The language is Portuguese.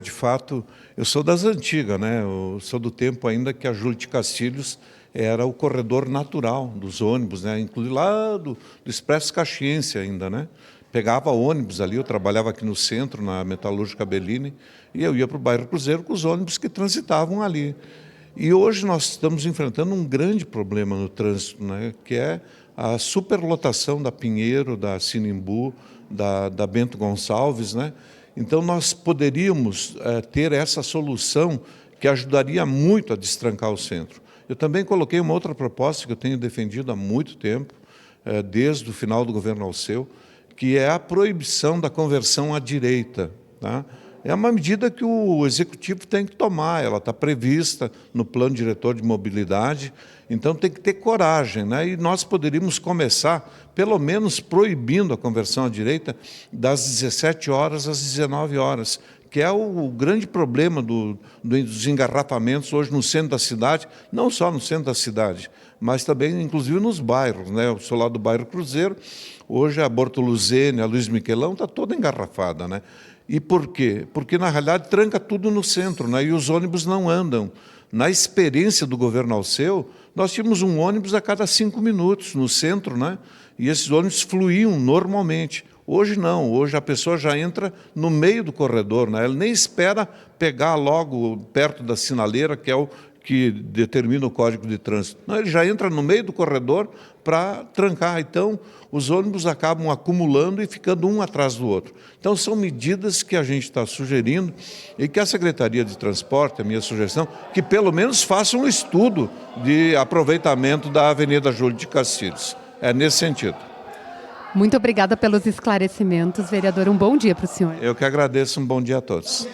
De fato, eu sou das antigas, né? Eu sou do tempo ainda que a Júlio de Castilhos era o corredor natural dos ônibus, né? Inclusive lá do Expresso Caxiense ainda, né? Pegava ônibus ali, eu trabalhava aqui no centro, na Metalúrgica Bellini, e eu ia para o bairro Cruzeiro com os ônibus que transitavam ali. E hoje nós estamos enfrentando um grande problema no trânsito, né? Que é a superlotação da Pinheiro, da Sinimbu, da Bento Gonçalves, né? Então, nós poderíamos ter essa solução que ajudaria muito a destrancar o centro. Eu também coloquei uma outra proposta que eu tenho defendido há muito tempo, desde o final do governo Alceu, que é a proibição da conversão à direita. Tá? É uma medida que o Executivo tem que tomar, ela está prevista no Plano Diretor de Mobilidade, então tem que ter coragem, né? E nós poderíamos começar, pelo menos, proibindo a conversão à direita das 17 horas às 19 horas, que é o grande problema dos engarrafamentos hoje no centro da cidade, não só no centro da cidade, mas também, inclusive, nos bairros, né? Eu sou lá do bairro Cruzeiro, hoje a Bortoluzene, a Luiz Miquelão está toda engarrafada, né? E por quê? Porque, na realidade, tranca tudo no centro, né? E os ônibus não andam. Na experiência do governo Alceu, nós tínhamos um ônibus a cada 5 minutos no centro, né? E esses ônibus fluíam normalmente. Hoje não, hoje a pessoa já entra no meio do corredor, né? Ela nem espera pegar logo perto da sinaleira, que é o que determina o Código de Trânsito. Não, ele já entra no meio do corredor para trancar. Então, os ônibus acabam acumulando e ficando um atrás do outro. Então, são medidas que a gente está sugerindo e que a Secretaria de Transporte, a minha sugestão, que pelo menos faça um estudo de aproveitamento da Avenida Júlio de Castilhos. É nesse sentido. Muito obrigada pelos esclarecimentos, vereador. Um bom dia para o senhor. Eu que agradeço, um bom dia a todos.